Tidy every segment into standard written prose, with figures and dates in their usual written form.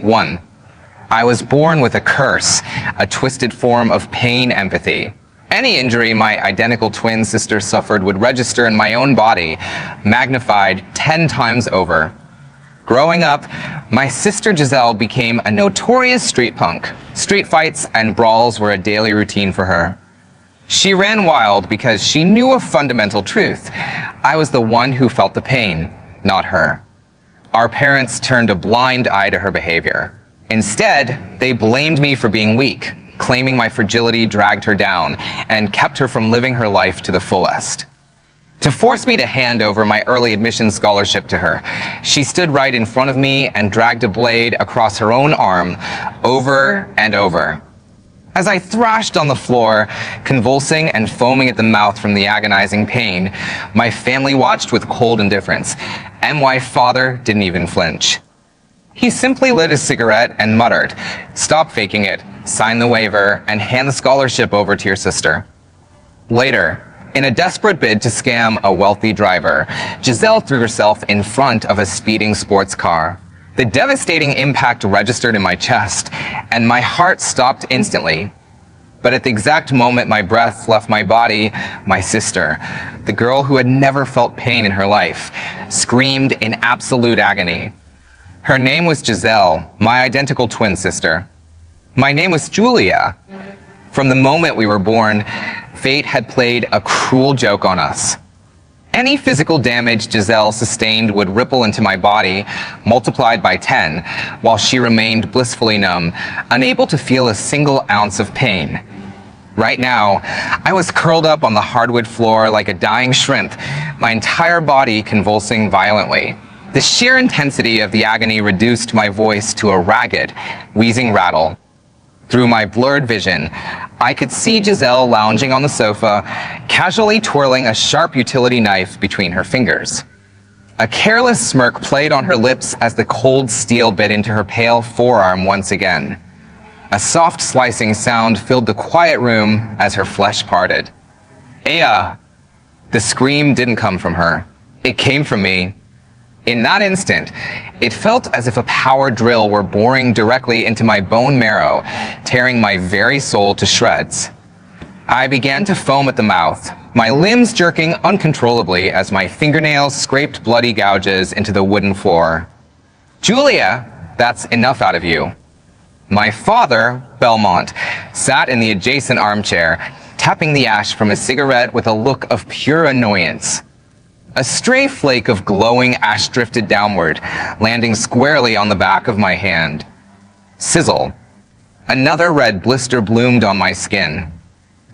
1. I was born with a curse, a twisted form of pain empathy. Any injury my identical twin sister suffered would register in my own body, magnified 10 times over. Growing up, my sister Giselle became a notorious street punk. Street fights and brawls were a daily routine for her. She ran wild because she knew a fundamental truth. I was the one who felt the pain, not her. Our parents turned a blind eye to her behavior. Instead, they blamed me for being weak, claiming my fragility dragged her down and kept her from living her life to the fullest. To force me to hand over my early admission scholarship to her, she stood right in front of me and dragged a blade across her own arm over and over. As I thrashed on the floor, convulsing and foaming at the mouth from the agonizing pain, my family watched with cold indifference, and my father didn't even flinch. He simply lit a cigarette and muttered, "Stop faking it, sign the waiver, and hand the scholarship over to your sister." Later, in a desperate bid to scam a wealthy driver, Giselle threw herself in front of a speeding sports car. The devastating impact registered in my chest, and my heart stopped instantly. But at the exact moment my breath left my body, my sister, the girl who had never felt pain in her life, screamed in absolute agony. Her name was Giselle, my identical twin sister. My name was Julia. From the moment we were born, fate had played a cruel joke on us. Any physical damage Giselle sustained would ripple into my body, multiplied by 10, while she remained blissfully numb, unable to feel a single ounce of pain. Right now, I was curled up on the hardwood floor like a dying shrimp, my entire body convulsing violently. The sheer intensity of the agony reduced my voice to a ragged, wheezing rattle. Through my blurred vision, I could see Giselle lounging on the sofa, casually twirling a sharp utility knife between her fingers. A careless smirk played on her lips as the cold steel bit into her pale forearm once again. A soft slicing sound filled the quiet room as her flesh parted. "Aya!" The scream didn't come from her. It came from me. In that instant, it felt as if a power drill were boring directly into my bone marrow, tearing my very soul to shreds. I began to foam at the mouth, my limbs jerking uncontrollably as my fingernails scraped bloody gouges into the wooden floor. "Julia, that's enough out of you." My father, Belmont, sat in the adjacent armchair, tapping the ash from a cigarette with a look of pure annoyance. A stray flake of glowing ash drifted downward, landing squarely on the back of my hand. Sizzle. Another red blister bloomed on my skin.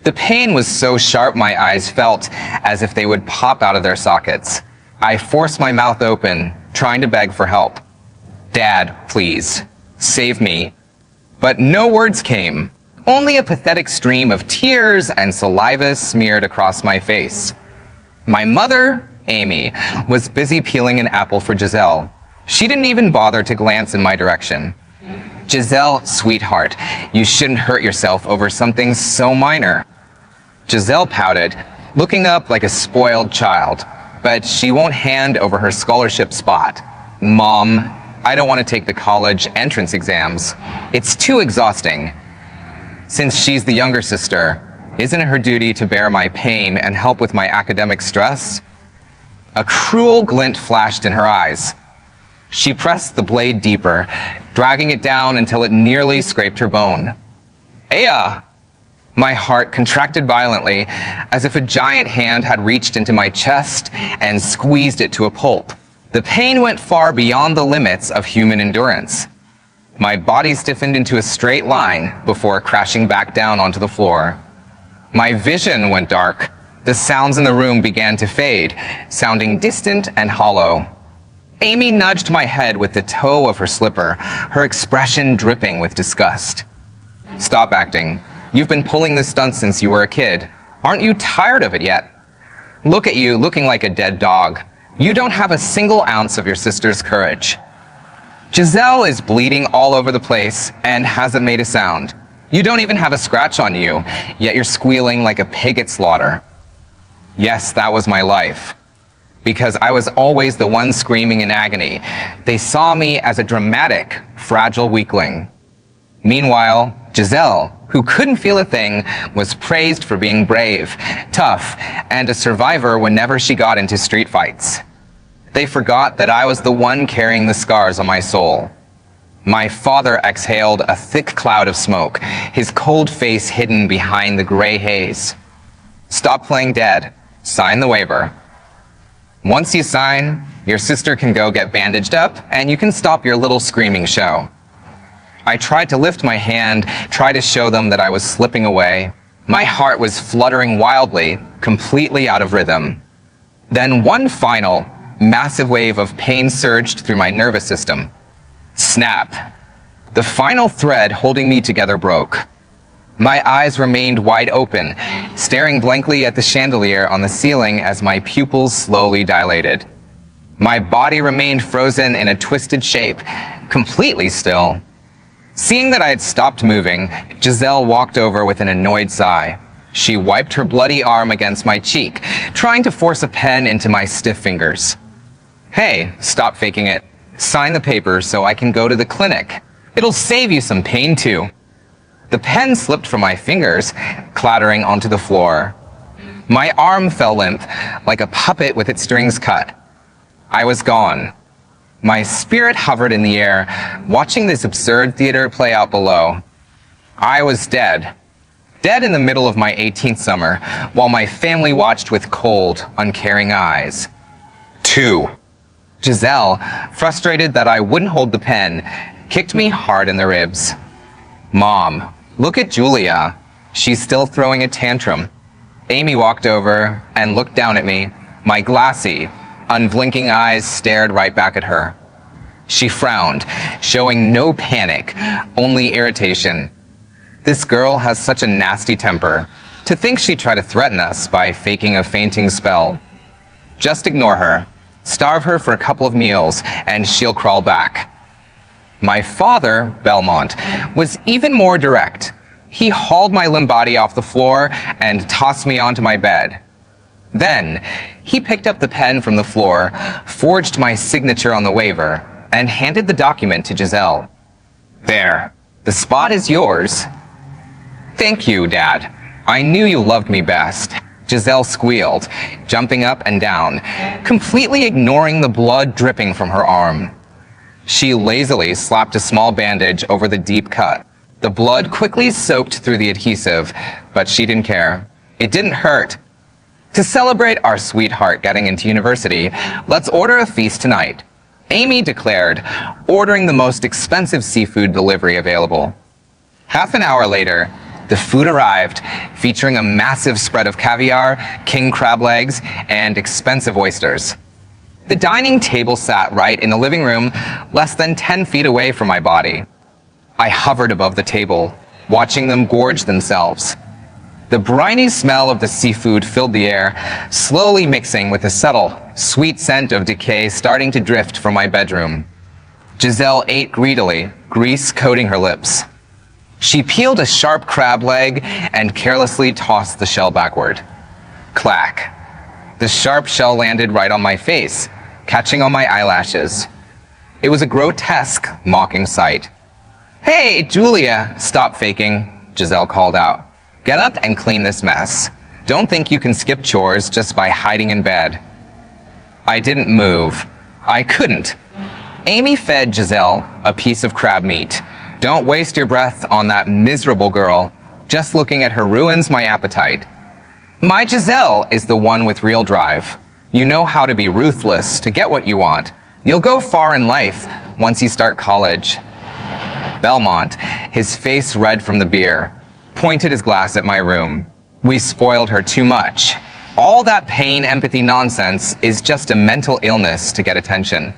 The pain was so sharp my eyes felt as if they would pop out of their sockets. I forced my mouth open, trying to beg for help. "Dad, please, save me." But no words came, only a pathetic stream of tears and saliva smeared across my face. My mother, Amy, was busy peeling an apple for Giselle. She didn't even bother to glance in my direction. "Giselle, sweetheart, you shouldn't hurt yourself over something so minor." Giselle pouted, looking up like a spoiled child, but she won't hand over her scholarship spot. "Mom, I don't want to take the college entrance exams. It's too exhausting." Since she's the younger sister, isn't it her duty to bear my pain and help with my academic stress? A cruel glint flashed in her eyes. She pressed the blade deeper, dragging it down until it nearly scraped her bone. "Aya!" My heart contracted violently, as if a giant hand had reached into my chest and squeezed it to a pulp. The pain went far beyond the limits of human endurance. My body stiffened into a straight line before crashing back down onto the floor. My vision went dark. The sounds in the room began to fade, sounding distant and hollow. Amy nudged my head with the toe of her slipper, her expression dripping with disgust. "Stop acting. You've been pulling this stunt since you were a kid. Aren't you tired of it yet? Look at you, looking like a dead dog. You don't have a single ounce of your sister's courage. Giselle is bleeding all over the place and hasn't made a sound. You don't even have a scratch on you, yet you're squealing like a pig at slaughter." Yes, that was my life. because I was always the one screaming in agony. They saw me as a dramatic, fragile weakling. Meanwhile, Giselle, who couldn't feel a thing, was praised for being brave, tough, and a survivor whenever she got into street fights. They forgot that I was the one carrying the scars on my soul. My father exhaled a thick cloud of smoke, his cold face hidden behind the gray haze. Stop playing dead. Sign the waiver. Once you sign, your sister can go get bandaged up, and you can stop your little screaming show. I tried to lift my hand, try to show them that I was slipping away. My heart was fluttering wildly, completely out of rhythm. Then one final, massive wave of pain surged through my nervous system. Snap. The final thread holding me together broke. My eyes remained wide open, staring blankly at the chandelier on the ceiling as my pupils slowly dilated. My body remained frozen in a twisted shape, completely still. Seeing that I had stopped moving, Giselle walked over with an annoyed sigh. She wiped her bloody arm against my cheek, trying to force a pen into my stiff fingers. Hey, stop faking it. Sign the paper so I can go to the clinic. It'll save you some pain too. The pen slipped from my fingers, clattering onto the floor. My arm fell limp, like a puppet with its strings cut. I was gone. My spirit hovered in the air, watching this absurd theater play out below. I was dead. Dead in the middle of my 18th summer, while my family watched with cold, uncaring eyes. 2. Giselle, frustrated that I wouldn't hold the pen, kicked me hard in the ribs. Mom, look at Julia. She's still throwing a tantrum. Amy walked over and looked down at me. My glassy, unblinking eyes stared right back at her. She frowned, showing no panic, only irritation. This girl has such a nasty temper. To think she'd try to threaten us by faking a fainting spell. Just ignore her. Starve her for a couple of meals, and she'll crawl back. My father, Belmont, was even more direct. He hauled my limp body off the floor and tossed me onto my bed. Then, he picked up the pen from the floor, forged my signature on the waiver, and handed the document to Giselle. There, the spot is yours. Thank you, Dad. I knew you loved me best. Giselle squealed, jumping up and down, completely ignoring the blood dripping from her arm. She lazily slapped a small bandage over the deep cut. The blood quickly soaked through the adhesive, but she didn't care. It didn't hurt. To celebrate our sweetheart getting into university, let's order a feast tonight. Amy declared, ordering the most expensive seafood delivery available. Half an hour later, the food arrived, featuring a massive spread of caviar, king crab legs, and expensive oysters. The dining table sat right in the living room, less than 10 feet away from my body. I hovered above the table, watching them gorge themselves. The briny smell of the seafood filled the air, slowly mixing with the subtle, sweet scent of decay starting to drift from my bedroom. Giselle ate greedily, grease coating her lips. She peeled a sharp crab leg and carelessly tossed the shell backward. Clack. The sharp shell landed right on my face, catching on my eyelashes. It was a grotesque, mocking sight. Hey, Julia, stop faking, Giselle called out. Get up and clean this mess. Don't think you can skip chores just by hiding in bed. I didn't move. I couldn't. Amy fed Giselle a piece of crab meat. Don't waste your breath on that miserable girl. Just looking at her ruins my appetite. My Giselle is the one with real drive. You know how to be ruthless to get what you want. You'll go far in life once you start college. Belmont, his face red from the beer, pointed his glass at my room. We spoiled her too much. All that pain, empathy nonsense is just a mental illness to get attention.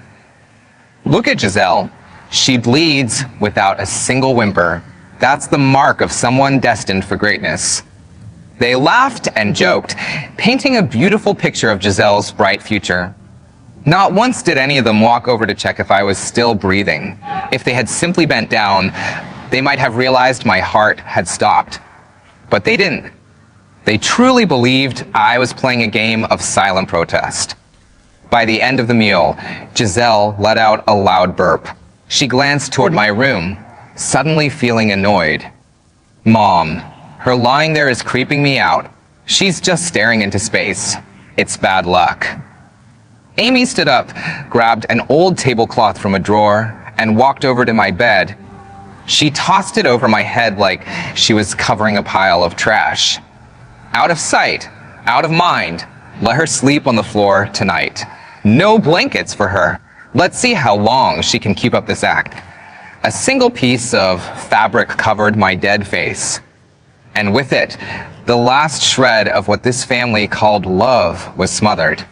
Look at Giselle. She bleeds without a single whimper. That's the mark of someone destined for greatness. They laughed and joked, painting a beautiful picture of Giselle's bright future. Not once did any of them walk over to check if I was still breathing. If they had simply bent down, they might have realized my heart had stopped. But they didn't. They truly believed I was playing a game of silent protest. By the end of the meal, Giselle let out a loud burp. She glanced toward my room, suddenly feeling annoyed. Mom, her lying there is creeping me out. She's just staring into space. It's bad luck. Amy stood up, grabbed an old tablecloth from a drawer, and walked over to my bed. She tossed it over my head like she was covering a pile of trash. Out of sight, out of mind. Let her sleep on the floor tonight. No blankets for her. Let's see how long she can keep up this act. A single piece of fabric covered my dead face. And with it, the last shred of what this family called love was smothered.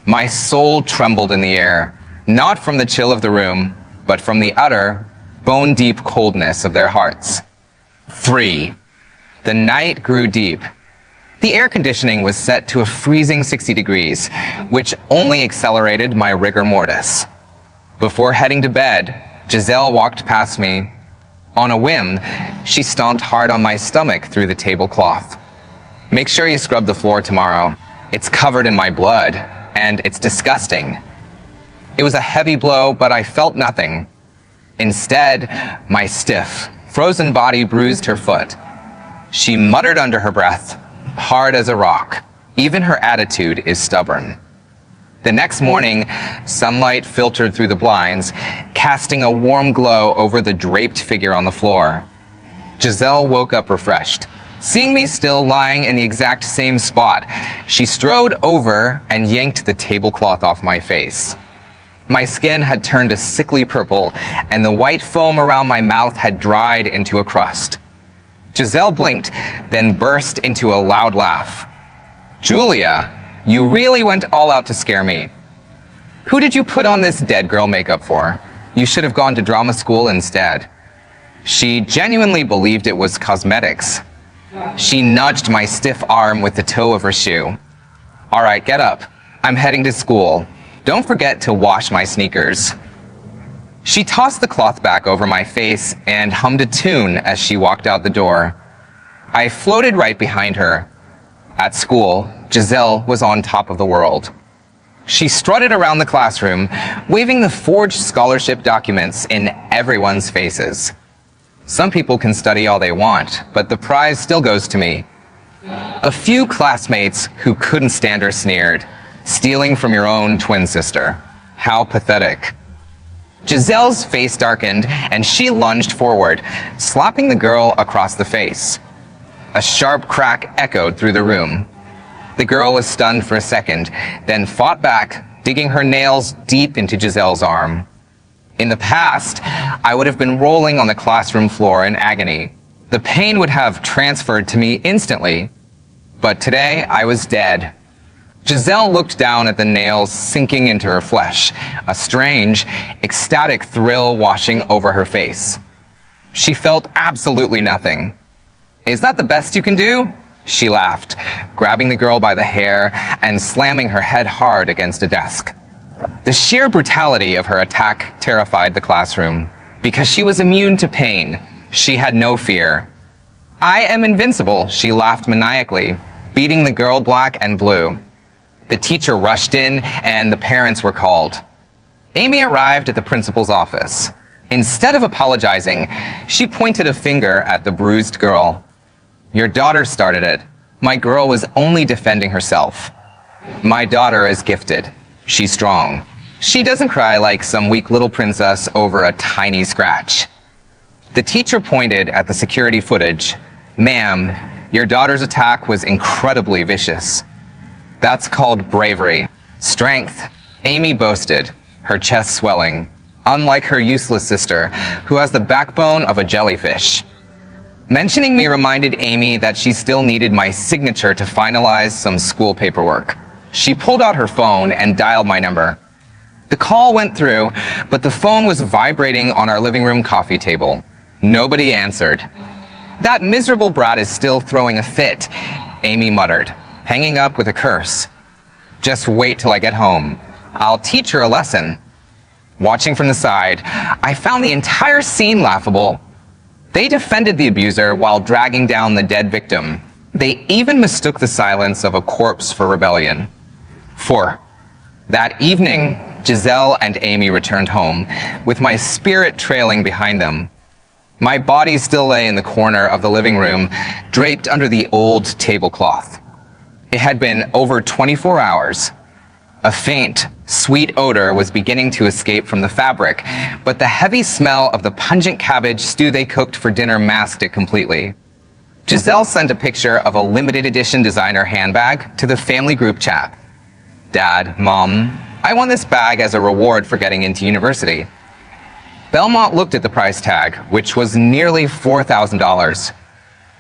My soul trembled in the air, not from the chill of the room, but from the utter, bone-deep coldness of their hearts. 3. The night grew deep. The air conditioning was set to a freezing 60 degrees, which only accelerated my rigor mortis. Before heading to bed, Giselle walked past me. On a whim, she stomped hard on my stomach through the tablecloth. Make sure you scrub the floor tomorrow. It's covered in my blood, and it's disgusting. It was a heavy blow, but I felt nothing. Instead, my stiff, frozen body bruised her foot. She muttered under her breath, hard as a rock. Even her attitude is stubborn. The next morning, sunlight filtered through the blinds, casting a warm glow over the draped figure on the floor. Giselle woke up refreshed. Seeing me still lying in the exact same spot, she strode over and yanked the tablecloth off my face. My skin had turned a sickly purple, and the white foam around my mouth had dried into a crust. Giselle blinked, then burst into a loud laugh. Julia, you really went all out to scare me. Who did you put on this dead girl makeup for? You should have gone to drama school instead. She genuinely believed it was cosmetics. She nudged my stiff arm with the toe of her shoe. All right, get up. I'm heading to school. Don't forget to wash my sneakers. She tossed the cloth back over my face and hummed a tune as she walked out the door. I floated right behind her. At school, Giselle was on top of the world. She strutted around the classroom, waving the forged scholarship documents in everyone's faces. Some people can study all they want, but the prize still goes to me. A few classmates who couldn't stand her sneered, stealing from your own twin sister. How pathetic. Giselle's face darkened, and she lunged forward, slapping the girl across the face. A sharp crack echoed through the room. The girl was stunned for a second, then fought back, digging her nails deep into Giselle's arm. In the past, I would have been rolling on the classroom floor in agony. The pain would have transferred to me instantly. But today, I was dead. Giselle looked down at the nails sinking into her flesh, a strange, ecstatic thrill washing over her face. She felt absolutely nothing. Is that the best you can do? She laughed, grabbing the girl by the hair and slamming her head hard against a desk. The sheer brutality of her attack terrified the classroom. Because she was immune to pain, she had no fear. I am invincible, she laughed maniacally, beating the girl black and blue. The teacher rushed in, and the parents were called. Amy arrived at the principal's office. Instead of apologizing, she pointed a finger at the bruised girl. Your daughter started it. My girl was only defending herself. My daughter is gifted. She's strong. She doesn't cry like some weak little princess over a tiny scratch. The teacher pointed at the security footage. Ma'am, your daughter's attack was incredibly vicious. That's called bravery. Strength. Amy boasted, her chest swelling, unlike her useless sister, who has the backbone of a jellyfish. Mentioning me reminded Amy that she still needed my signature to finalize some school paperwork. She pulled out her phone and dialed my number. The call went through, but the phone was vibrating on our living room coffee table. Nobody answered. That miserable brat is still throwing a fit, Amy muttered, hanging up with a curse. Just wait till I get home. I'll teach her a lesson. Watching from the side, I found the entire scene laughable. They defended the abuser while dragging down the dead victim. They even mistook the silence of a corpse for rebellion. 4. That evening, Giselle and Amy returned home, with my spirit trailing behind them. My body still lay in the corner of the living room, draped under the old tablecloth. It had been over 24 hours. A faint, sweet odor was beginning to escape from the fabric, but the heavy smell of the pungent cabbage stew they cooked for dinner masked it completely. Giselle sent a picture of a limited edition designer handbag to the family group chat. Dad, Mom, I won this bag as a reward for getting into university. Belmont looked at the price tag, which was nearly $4,000.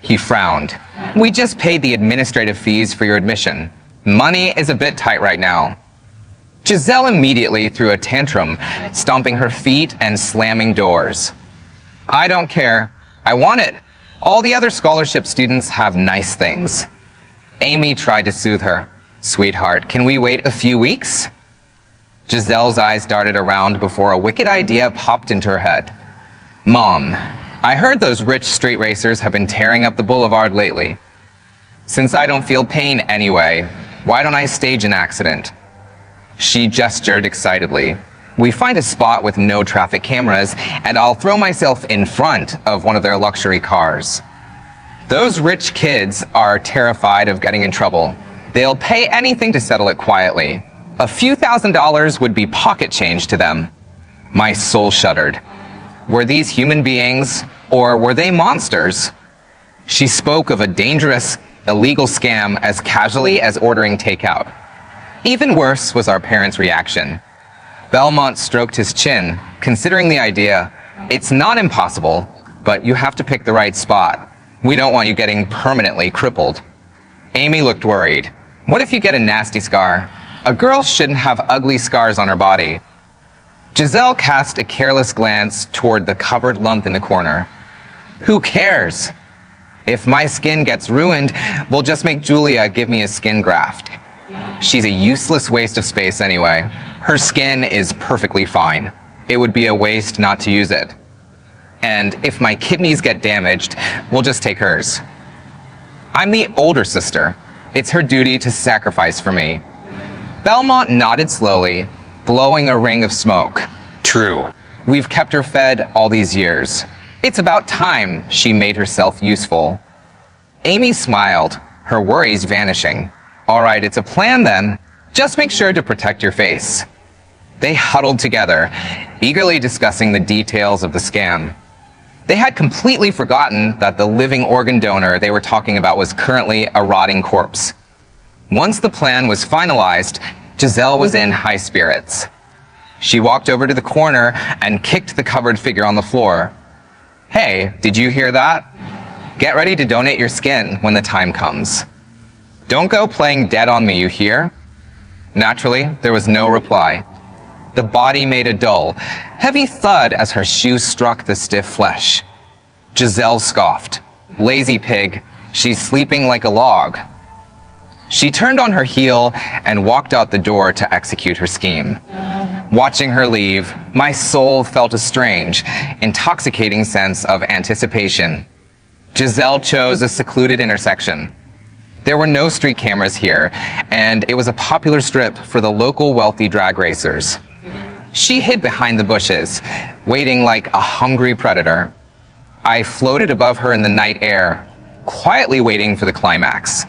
He frowned. We just paid the administrative fees for your admission. Money is a bit tight right now. Giselle immediately threw a tantrum, stomping her feet and slamming doors. I don't care. I want it. All the other scholarship students have nice things. Amy tried to soothe her. Sweetheart, can we wait a few weeks? Giselle's eyes darted around before a wicked idea popped into her head. Mom, I heard those rich street racers have been tearing up the boulevard lately. Since I don't feel pain anyway, why don't I stage an accident? She gestured excitedly. We find a spot with no traffic cameras, and I'll throw myself in front of one of their luxury cars. Those rich kids are terrified of getting in trouble. They'll pay anything to settle it quietly. A few $1,000s would be pocket change to them. My soul shuddered. Were these human beings, or were they monsters? She spoke of a dangerous, illegal scam as casually as ordering takeout. Even worse was our parents' reaction. Belmont stroked his chin, considering the idea. It's not impossible, but you have to pick the right spot. We don't want you getting permanently crippled. Amy looked worried. What if you get a nasty scar? A girl shouldn't have ugly scars on her body. Giselle cast a careless glance toward the covered lump in the corner. Who cares? If my skin gets ruined, we'll just make Julia give me a skin graft. She's a useless waste of space anyway. Her skin is perfectly fine. It would be a waste not to use it. And if my kidneys get damaged, we'll just take hers. I'm the older sister. It's her duty to sacrifice for me. Belmont nodded slowly, blowing a ring of smoke. True. We've kept her fed all these years. It's about time she made herself useful. Amy smiled, her worries vanishing. All right, it's a plan then. Just make sure to protect your face. They huddled together, eagerly discussing the details of the scam. They had completely forgotten that the living organ donor they were talking about was currently a rotting corpse. Once the plan was finalized, Giselle was in high spirits. She walked over to the corner and kicked the covered figure on the floor. Hey, did you hear that? Get ready to donate your skin when the time comes. Don't go playing dead on me, you hear? Naturally, there was no reply. The body made a dull, heavy thud as her shoe struck the stiff flesh. Giselle scoffed. Lazy pig, she's sleeping like a log. She turned on her heel and walked out the door to execute her scheme. Watching her leave, my soul felt a strange, intoxicating sense of anticipation. Giselle chose a secluded intersection. There were no street cameras here, and it was a popular strip for the local wealthy drag racers. She hid behind the bushes, waiting like a hungry predator. I floated above her in the night air, quietly waiting for the climax.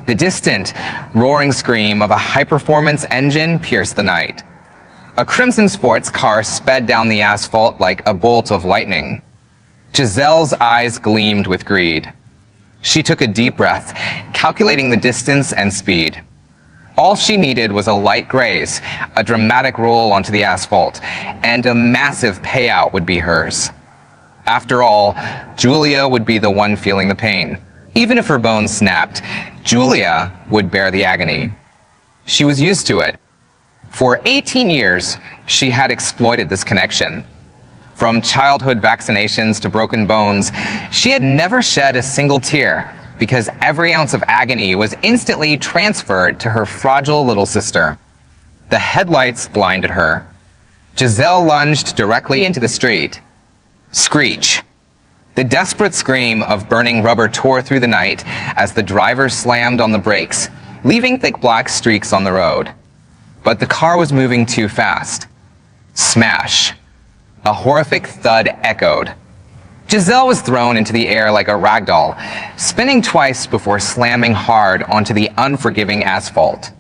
The distant, roaring scream of a high-performance engine pierced the night. A crimson sports car sped down the asphalt like a bolt of lightning. Giselle's eyes gleamed with greed. She took a deep breath, calculating the distance and speed. All she needed was a light graze, a dramatic roll onto the asphalt, and a massive payout would be hers. After all, Julia would be the one feeling the pain. Even if her bones snapped, Julia would bear the agony. She was used to it. For 18 years, she had exploited this connection. From childhood vaccinations to broken bones, she had never shed a single tear because every ounce of agony was instantly transferred to her fragile little sister. The headlights blinded her. Giselle lunged directly into the street. Screech. The desperate scream of burning rubber tore through the night as the driver slammed on the brakes, leaving thick black streaks on the road. but the car was moving too fast. Smash. A horrific thud echoed. Giselle was thrown into the air like a ragdoll, spinning twice before slamming hard onto the unforgiving asphalt.